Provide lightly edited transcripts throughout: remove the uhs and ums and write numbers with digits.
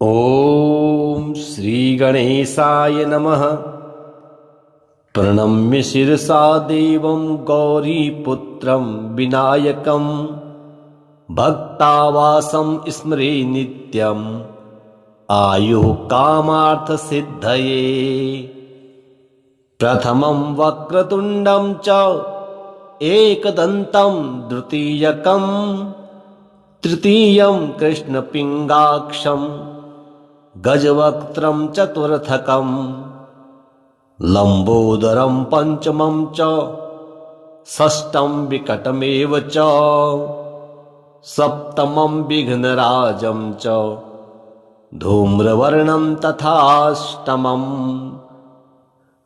ॐ श्रीगणेशाय नमः। प्रणम्य शिरसा देवं गौरीपुत्रं विनायकं भक्तावासं स्मरे नित्यम् आयुः कामार्थसिद्धये। प्रथमं वक्रतुण्डं च एकदन्तं द्वितीयकं तृतीयं कृष्णपिङ्गाक्षं गजवक्त्रं चतुर्थकं लंबोदरं पंचमं च षष्ठं विकटमेव च सप्तमं विघ्नराजं च धूम्रवर्णं तथाष्टमं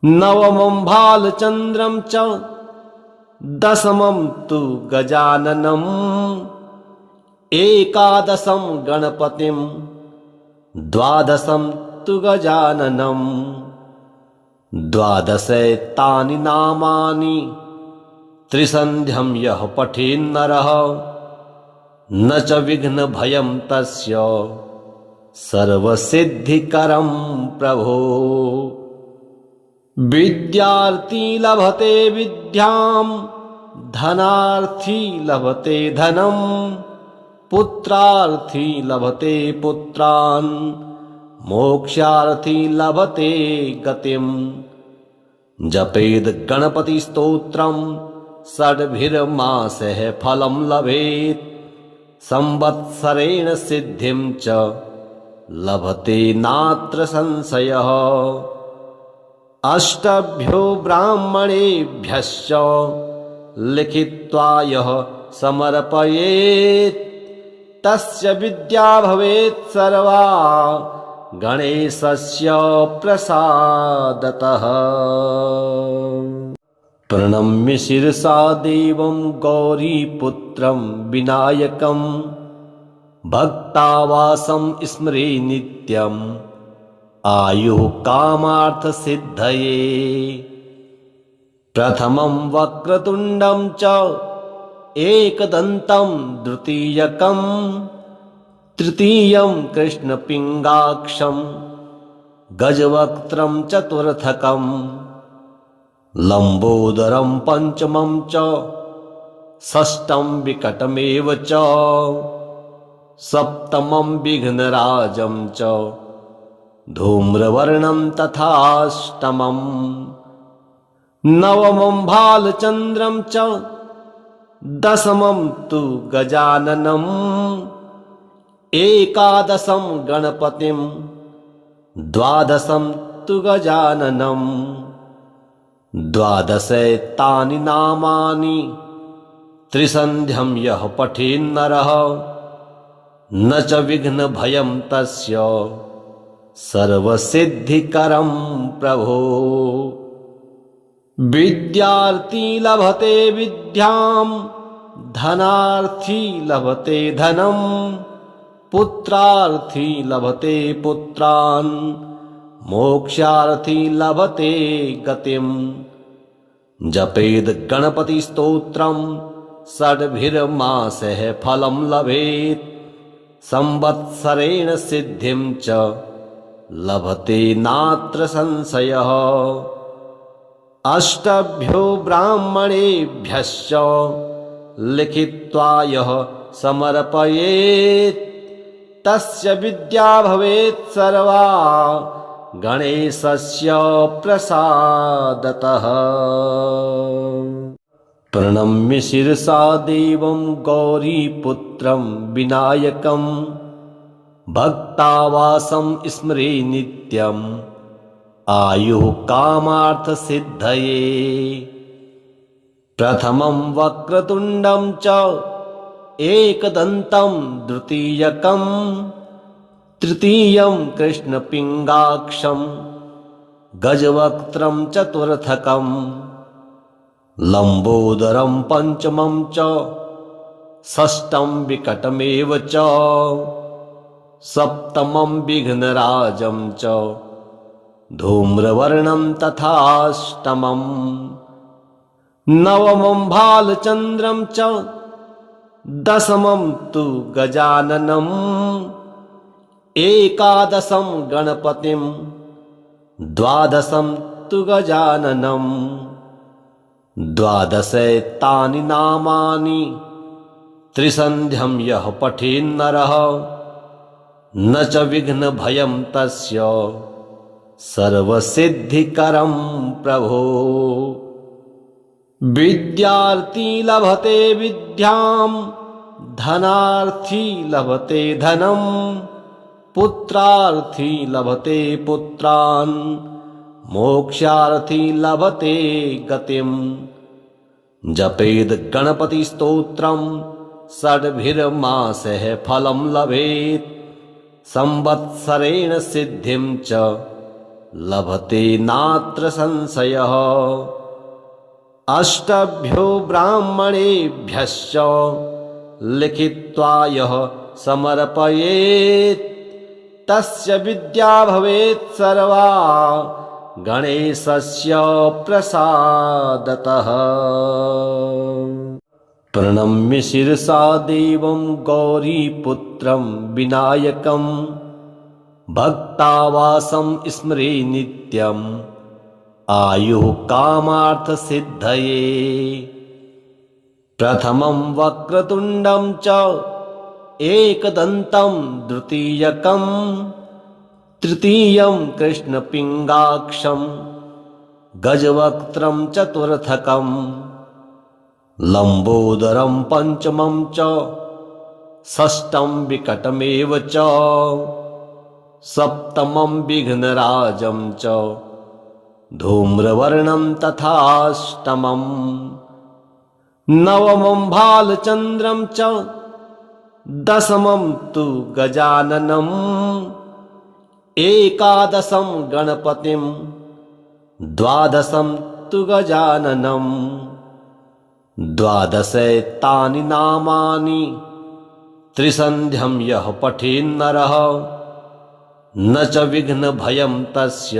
नवमं भालचन्द्रं च दशमं तु गजाननम् एकादशं गणपतिं द्वादशं तु गजाननम् द्वादशैतानि नामानि त्रिसन्ध्यं यः पठेन्नरः न च विघ्नभयं तस्य सर्वसिद्धिकरं प्रभो। विद्यार्थी लभते विद्यां धनार्थी लभते धनं पुत्रार्थी लभते पुत्रान् मोक्षार्थी लभते गतिम्। जपेद गणपति स्तोत्रं षड्भिर्मासः फलं लभेत् संवत्सरेण सिद्धिं च लभते नात्र संशयः। अष्टभ्यो ब्राह्मणेभ्यश्च लिखित्वा यः समर्पयेत् तस्य विद्या भवेत् सर्वा गणेशस्य प्रसादतः। प्रणम्य शिरसा देवं गौरीपुत्रं विनायकं भक्तावासं स्मरे नित्यम् आयुः कामार्थसिद्धये। प्रथमं वक्रतुण्डं च एकदन्तं द्वितीयकं तृतीयं कृष्णपिङ्गाक्षं गजवक्त्रं चतुर्थकं लंबोदरं पंचमं च षष्ठं विकटमेव च सप्तमं विघ्नराजं च धूम्रवर्णं तथाष्टमं नवमं भालचन्द्रं च दशमं तु गजाननम् एकादशं गणपतिं द्वादशं तु गजाननम् द्वादशैतानि नामानि त्रिसन्ध्यं यः पठेन्नरः न च विघ्नभयं तस्य सर्वसिद्धिकरं प्रभो। विद्यार्थी लभते विद्यां धनार्थी लभते धनं पुत्रार्थी लभते पुत्रान् मोक्षार्थी लभते गतिम्। जपेद गणपति स्तोत्रं षड्भिर्मासः फलं लभेत् संवत्सरेण सिद्धिं च लभते नात्र संशयः। अष्टभ्यो ब्राह्मणेभ्यश्च लिखित्वा यः समर्पयेत् तस्य विद्या भवेत् सर्वा गणेशस्य प्रसादतः। प्रणम्य शिरसा देवं गौरीपुत्रं विनायकं भक्तावासं स्मरे नित्यम् आयुः कामार्थसिद्धये। प्रथमं वक्रतुण्डं च एकदन्तं द्वितीयकं तृतीयं कृष्णपिङ्गाक्षं गजवक्त्रं चतुर्थकं लंबोदरं पंचमं च षष्ठं विकटमेव च सप्तमं विघ्नराजं च धूम्रवर्णं तथाष्टमं नवमं भालचन्द्रं च दशमं तु गजाननम् एकादशं गणपतिं द्वादशं तु गजाननं द्वादशैतानि नामानि त्रिसन्ध्यं यः पठेन्नरः न च विघ्नभयं तस्य सर्वसिद्धिकरं प्रभो। विद्यार्थी लभते विद्यां धनार्थी लभते धनं पुत्रार्थी लभते पुत्रान् मोक्षार्थी लभते गतिम्। जपेद गणपति स्तोत्रं षड्भिर्मासैः फलं लभेत् संवत्सरेण सिद्धिं च लभते नात्र संशयः। अष्टभ्यो ब्राह्मणेभ्यश्च लिखित्वा यः समर्पयेत् तस्य विद्या भवेत् सर्वा गणेशस्य प्रसादतः। प्रणम्य शिरसा देवं गौरीपुत्रं विनायकं भक्तावासं स्मरे नित्यम् आयुः कामार्थसिद्धये। प्रथमं वक्रतुण्डं च एकदन्तं द्वितीयकं तृतीयं कृष्णपिङ्गाक्षं गजवक्त्रं चतुर्थकं लम्बोदरं पञ्चमं च षष्ठं विकटमेव च सप्तमं विघ्नराजं च धूम्रवर्णं तथाष्टमम् नवमं भालचन्द्रं च दशमं तु गजाननम् एकादशं गणपतिं द्वादशं तु गजाननं द्वादशैतानि नामानि त्रिसन्ध्यं यः पठेन्नरः न च विघ्नभयं तस्य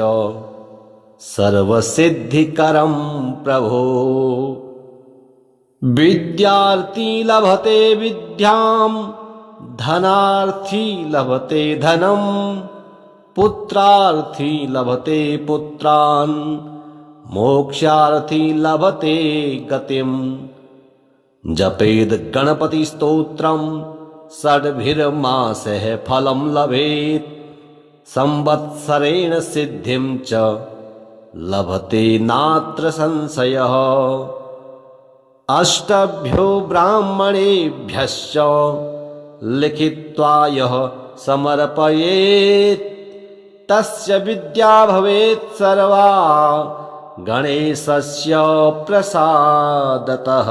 सर्वसिद्धिकरं प्रभो। विद्यार्थी लभते विद्यां धनार्थी लभते धनं पुत्रार्थी लभते पुत्रान् मोक्षार्थी लभते गतिम्। जपेद गणपति स्तोत्रं षड्भिर्मासैः फलं लभेत् संवत्सरेण सिद्धिं च लभते नात्र संशयः। अष्टभ्यो ब्राह्मणेभ्यश्च लिखित्वा यः समर्पयेत् तस्य विद्या भवेत् सर्वा गणेशस्य प्रसादतः।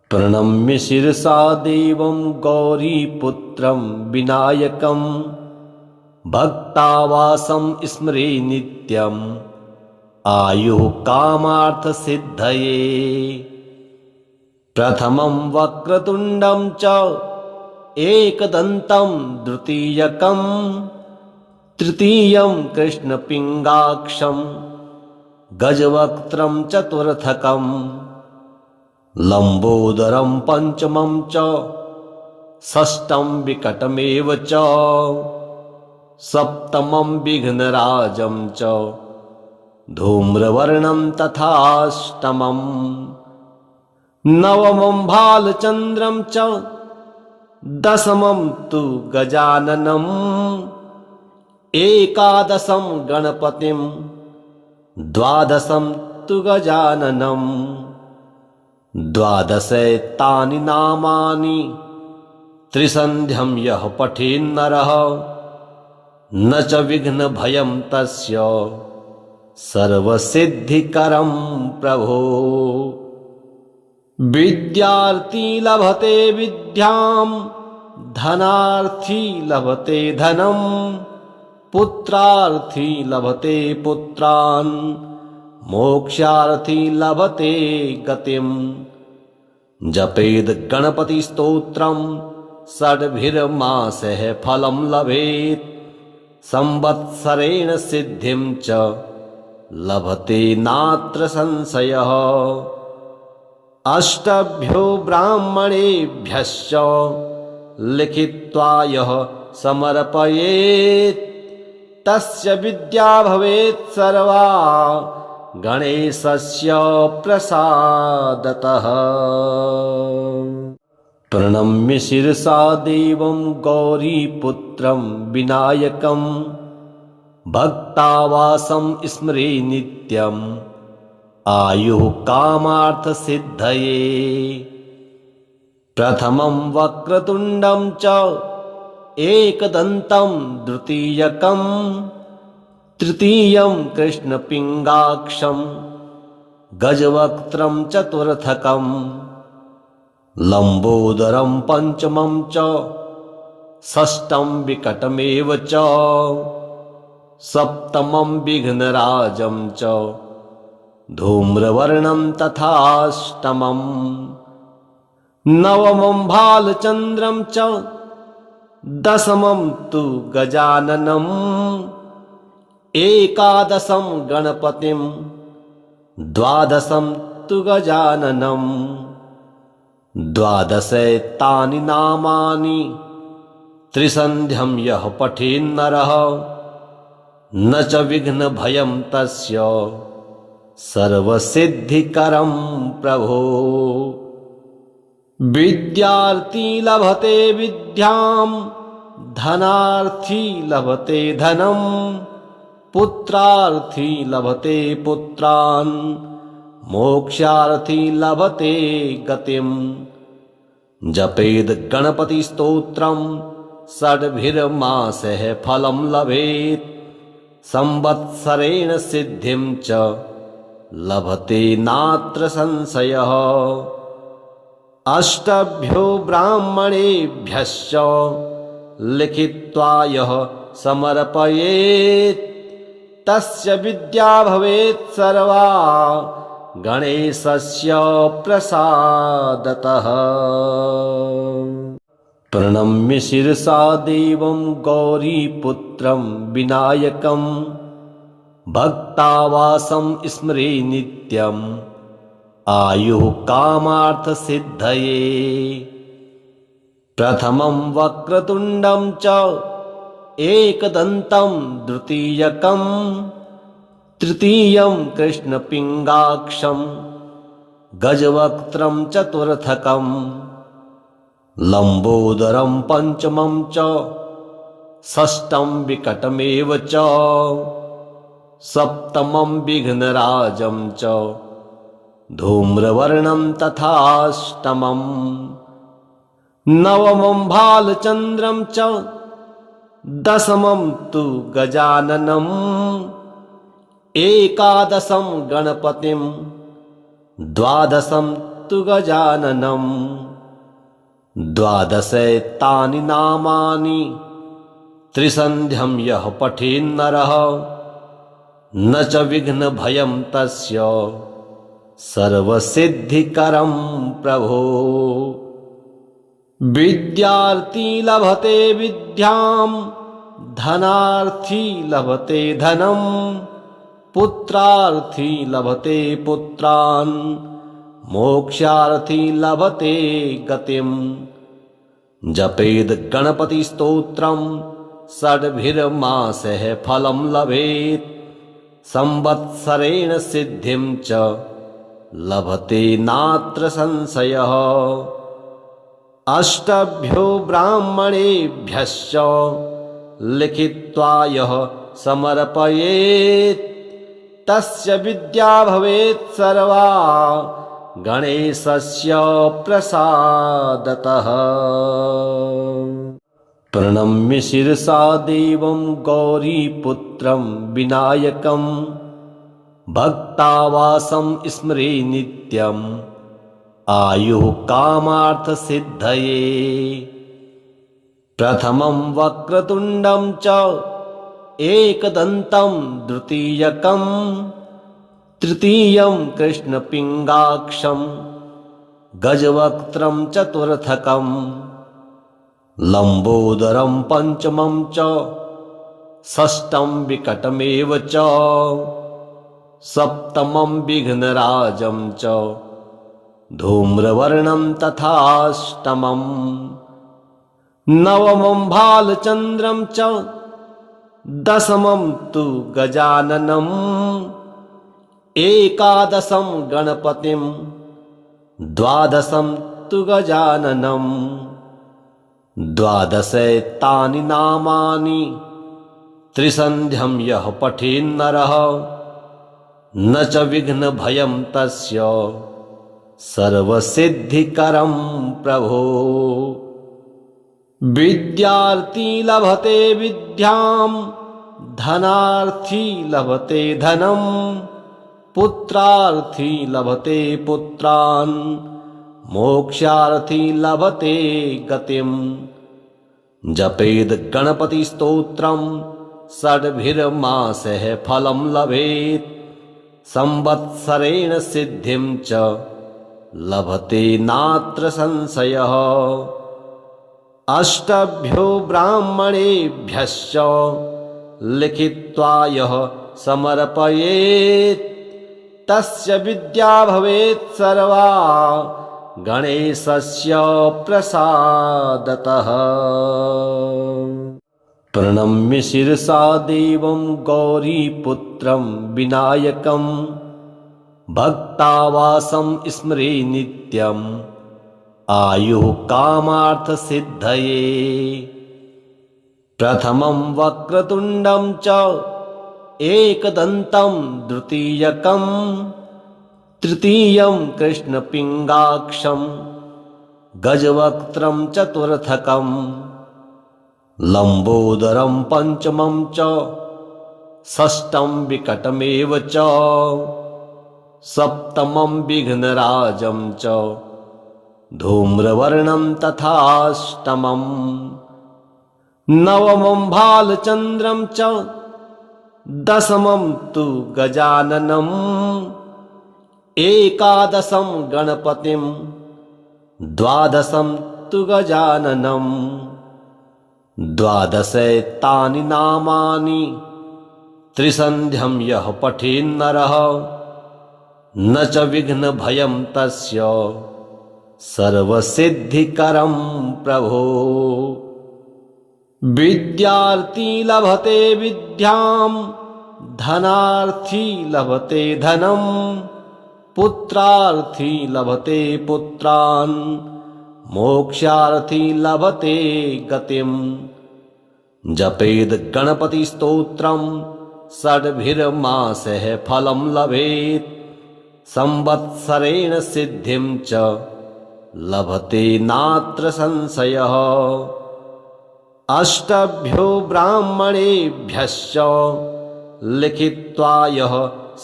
प्रणम्य शिरसा देवं गौरीपुत्रं विनायकं भक्तावासं स्मरे नित्यम् आयुः कामार्थसिद्धये। प्रथमं वक्रतुण्डं च एकदन्तं द्वितीयकं तृतीयं कृष्णपिङ्गाक्षं गजवक्त्रं चतुर्थकं लम्बोदरं पञ्चमं च षष्ठं विकटमेव च सप्तमं विघ्नराजं च धूम्रवर्णं तथाष्टमम् नवमं भालचन्द्रं च दशमं तु गजाननम् एकादशं गणपतिं द्वादशं तु गजाननं द्वादशैतानि नामानि त्रिसन्ध्यं यः पठेन्नरः न च विघ्नभयं तस्य सर्वसिद्धिकरं प्रभो। विद्यार्थी लभते विद्यां धनार्थी लभते धनं पुत्रार्थी लभते पुत्रान् मोक्षार्थी लभते गतिम्। जपेद गणपति स्तोत्रं षड्भिर्मासैः फलं लभेत् संवत्सरेण सिद्धिं च लभते नात्र संशयः। अष्टभ्यो ब्राह्मणेभ्यश्च लिखित्वा यः समर्पयेत् तस्य विद्या भवेत् सर्वा गणेशस्य प्रसादतः। प्रणम्य शिरसा देवं गौरीपुत्रं विनायकं भक्तावासं स्मरे नित्यम् आयुः कामार्थसिद्धये। प्रथमं वक्रतुण्डं च एकदन्तं द्वितीयकं तृतीयं कृष्णपिङ्गाक्षं गजवक्त्रं चतुर्थकं लम्बोदरं पञ्चमं च षष्ठं विकटमेव च सप्तमं विघ्नराजं च धूम्रवर्णं तथाष्टमं नवमं भालचन्द्रं च दशमं तु गजाननम् एकादशं गणपतिं द्वादशं तु गजाननम् द्वादशैतानि नामानि त्रिसन्ध्यं यः पठेन्नरः न च विघ्नभयं तस्य सर्वसिद्धिकरं प्रभो। विद्यार्थी लभते विद्यां धनार्थी लभते धनं पुत्रार्थी लभते पुत्रान् मोक्षार्थी लभते गतिम्। जपेद गणपतिस्तोत्रं षड्भिर्मासैः फलं लभेत् संवत्सरेण सिद्धिं च लभते नात्र संशयः। अष्टभ्यो ब्राह्मणेभ्यश्च लिखित्वा यः समर्पयेत् तस्य विद्या भवेत् सर्वा गणेशस्य प्रसादतः। प्रणम्य शिरसा देवं गौरीपुत्रं विनायकं भक्तावासं स्मरे नित्यम् आयुः कामार्थसिद्धये। प्रथमं वक्रतुण्डं च एकदन्तं द्वितीयकं तृतीयं कृष्णपिङ्गाक्षं गजवक्त्रं चतुर्थकं लम्बोदरं पञ्चमं च षष्ठं विकटमेव च सप्तमं विघ्नराजं च धूम्रवर्णं तथाष्टमं नवमं भालचन्द्रं च दशमं तु गजाननम् एकादशं गणपतिं द्वादशं तु गजाननम् द्वादशैतानि नामानि त्रिसन्ध्यं यः पठेन्नरः न च विघ्नभयं तस्य सर्वसिद्धिकरं प्रभो। विद्यार्थी लभते विद्यां धनार्थी लभते धनं पुत्रार्थी लभते पुत्रान् मोक्षार्थी लभते गतिम्। जपेद गणपतिस्तोत्रं षड्भिर्मासैः फलं लभेत् संवत्सरेण सिद्धिं च लभते नात्र संशयः। अष्टभ्यो ब्राह्मणेभ्यश्च लिखित्वा यः समर्पयेत् तस्य विद्या भवेत् सर्वा गणेशस्य प्रसादतः। प्रणम्य शिरसा देवं गौरीपुत्रं विनायकं भक्तावासं स्मरे नित्यम् आयुः कामार्थसिद्धये। प्रथमं वक्रतुण्डं च एकदन्तं द्वितीयकं तृतीयं कृष्णपिङ्गाक्षं गजवक्त्रं चतुर्थकं लम्बोदरं पञ्चमं च षष्ठं विकटमेव च सप्तमं विघ्नराजं च धूम्रवर्णं तथाष्टमं नवमं भालचन्द्रं च दशमं तु गजाननम् एकादशं गणपतिं द्वादशं तु गजाननम् द्वादशैतानि नामानि त्रिसन्ध्यं यः पठेन्नरः न च विघ्नभयं तस्य सर्वसिद्धिकरं प्रभो। विद्यार्थी लभते विद्यां धनार्थी लभते धनं पुत्रार्थी लभते पुत्रान् मोक्षार्थी लभते गतिम्। जपेद गणपति स्तोत्रम् षड्भिर्मासैः फलं लभेत् संवत्सरेण सिद्धिं च लभते नात्र संशयः। अष्टभ्यो ब्राह्मणेभ्यश्च लिखित्वा यः समर्पयेत् तस्य विद्या भवेत् सर्वा गणेशस्य प्रसादतः। प्रणम्य शिरसा देवं गौरीपुत्रं विनायकं भक्तावासं स्मरे नित्यम् आयुः कामार्थसिद्धये। प्रथमं वक्रतुण्डं च एकदन्तं द्वितीयकं तृतीयं कृष्णपिङ्गाक्षं गजवक्त्रं चतुर्थकं लम्बोदरं पञ्चमं च षष्ठं विकटमेव च सप्तमं विघ्नराजं च धूम्रवर्णं तथाष्टमम् नवमं भालचन्द्रं च दशमं तु गजाननम् एकादशं गणपतिं द्वादशं तु गजाननम् द्वादशैतानि नामानि त्रिसन्ध्यं यः पठेन्नरः न च विघ्नभयं तस्य सर्वसिद्धिकरं प्रभो। विद्यार्थी लभते विद्यां धनार्थी लभते धनं पुत्रार्थी लभते पुत्रान् मोक्षार्थी लभते गतिम्। जपेद गणपति स्तोत्रं षड्भिर्मासैः फलं लभेत् संवत्सरेण सिद्धिं च लभते नात्र संशयः। अष्टभ्यो ब्राह्मणेभ्यश्च लिखित्वा यः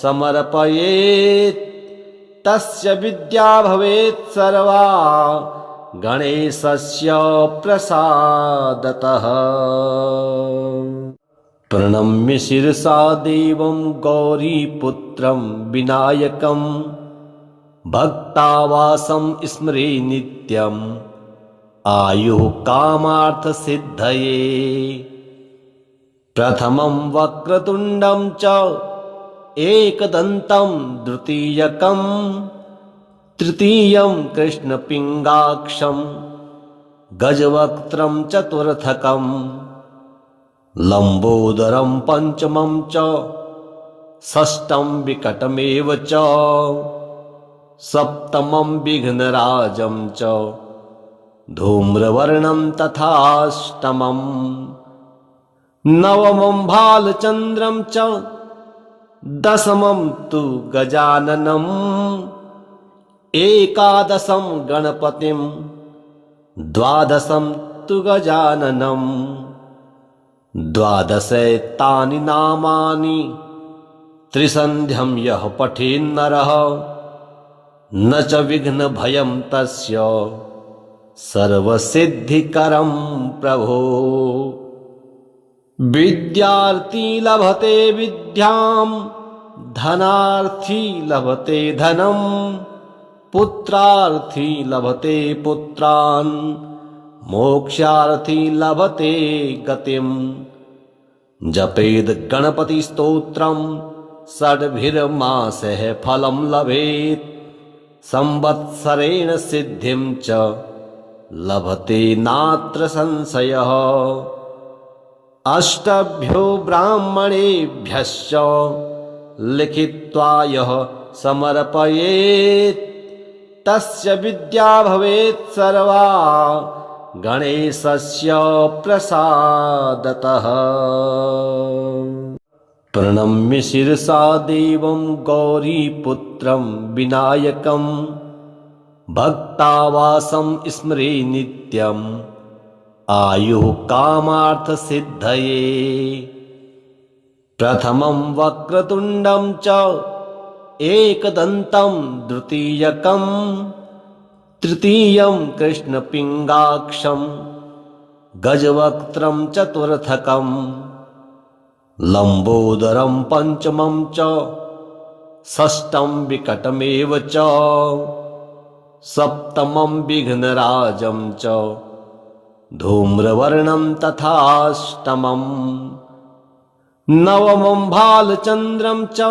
समर्पयेत् तस्य विद्या भवेत् सर्वा गणेशस्य प्रसादतः। प्रणम्य शिरसा देवं गौरीपुत्रं विनायकं भक्तावासं स्मरे नित्यम् आयुः कामार्थसिद्धये। प्रथमं वक्रतुण्डं च एकदन्तं द्वितीयकं तृतीयं कृष्णपिङ्गाक्षं गजवक्त्रं चतुर्थकं लम्बोदरं पञ्चमं च षष्ठं विकटमेव च सप्तमं विघ्नराजं च धूम्रवर्णं तथाष्टमम् नवमं भालचन्द्रं च दशमं तु गजाननम् एकादशं गणपतिं द्वादशं तु गजाननम् द्वादशैतानि नामानि त्रिसन्ध्यं यः पठेन्नरः न च विघ्नभयं तस्य सर्वसिद्धिकरं प्रभो। विद्यार्थी लभते विद्यां धनार्थी लभते धनं पुत्रार्थी लभते पुत्रान् मोक्षार्थी लभते गतिम्। जपेद गणपति स्तोत्रं षड्भिर्मासैः फलं लभेत् संवत्सरेण सिद्धिं च लभते नात्र संशयः। अष्टभ्यो ब्राह्मणेभ्यश्च लिखित्वा यः समर्पयेत् तस्य विद्या भवेत् सर्वा गणेशस्य प्रसादतः। प्रणम्य शिरसा देवं गौरीपुत्रं विनायकं भक्तावासं स्मरे नित्यम् आयुः कामार्थसिद्धये। प्रथमं वक्रतुण्डं च एकदन्तं द्वितीयकं तृतीयं कृष्णपिङ्गाक्षं गजवक्त्रं चतुर्थकं लम्बोदरं पञ्चमं च षष्ठं विकटमेव च सप्तमं विघ्नराजं च धूम्रवर्णं तथाष्टमम् नवमं भालचन्द्रं च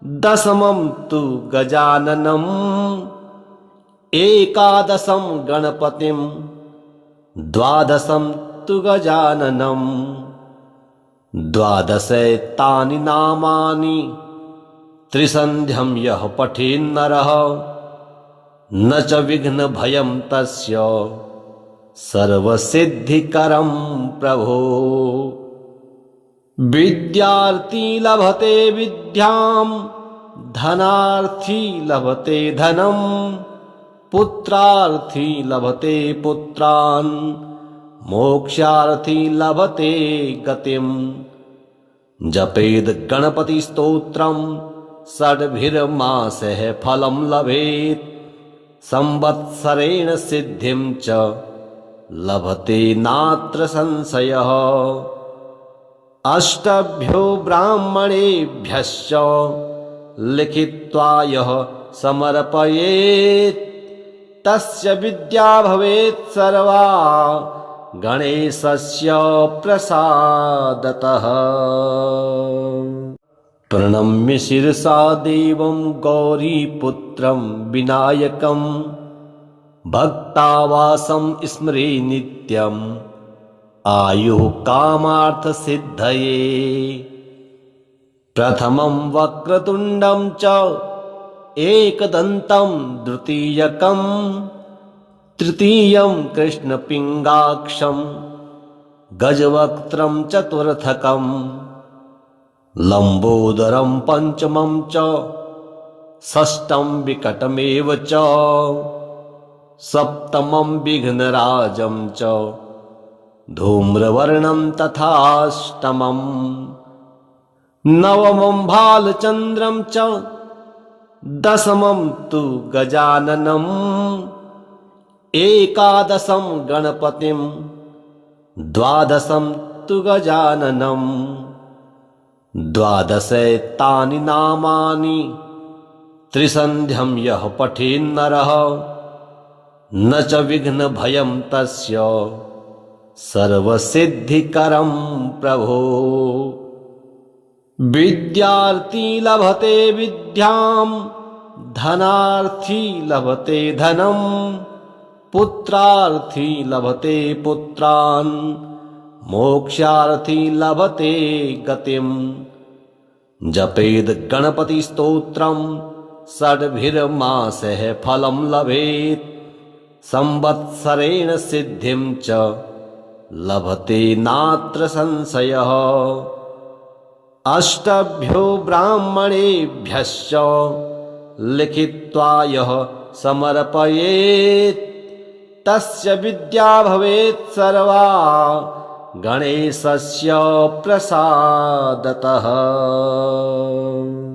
दशमं तु गजाननम् एकादशं गणपतिं द्वादशं तु गजाननम्। द्वादशैतानि नामानि त्रिसन्ध्यं यः पठेन्नरः न च विघ्नभयं तस्य सर्वसिद्धिकरं प्रभो। विद्यार्थी लभते विद्यां धनार्थी लभते धनं पुत्रार्थी लभते पुत्रान् मोक्षार्थी लभते गतिम्। जपेद गणपतिस्तोत्रं षड्भिर्मासैः फलं लभेत् संवत्सरेण सिद्धिं च लभते नात्र संशयः। अष्टभ्यो ब्राह्मणेभ्यश्च लिखित्वा यः समर्पयेत् तस्य विद्या भवेत् सर्वा गणेशस्य प्रसादतः। प्रणम्य शिरसा देवं गौरीपुत्रं विनायकं भक्तावासं स्मरे नित्यम् आयुः कामार्थसिद्धये। प्रथमं वक्रतुण्डं च एकदन्तं द्वितीयकं तृतीयं कृष्णपिङ्गाक्षं गजवक्त्रं चतुर्थकं लम्बोदरं पञ्चमं च षष्ठं विकटमेव च सप्तमं विघ्नराजं च धूम्रवर्णं तथाष्टमम् नवमं भालचन्द्रं च दशमं तु गजाननम् एकादशं गणपतिं द्वादशं तु गजाननम्। द्वादशैतानि नामानि त्रिसन्ध्यं यः पठेन्नरः न च विघ्नभयं तस्य सर्वसिद्धिकरं प्रभो। विद्यार्थी लभते विद्यां धनार्थी लभते धनं पुत्रार्थी लभते पुत्रान् मोक्षार्थी लभते गतिम्। जपेद गणपतिस्तोत्रं षड्भिर्मासैः फलं लभेत् संवत्सरेण सिद्धिं च लभते नात्र संशयः। अष्टभ्यो ब्राह्मणेभ्यश्च लिखित्वा यः समर्पयेत् तस्य विद्या भवेत् सर्वा गणेशस्य प्रसादतः।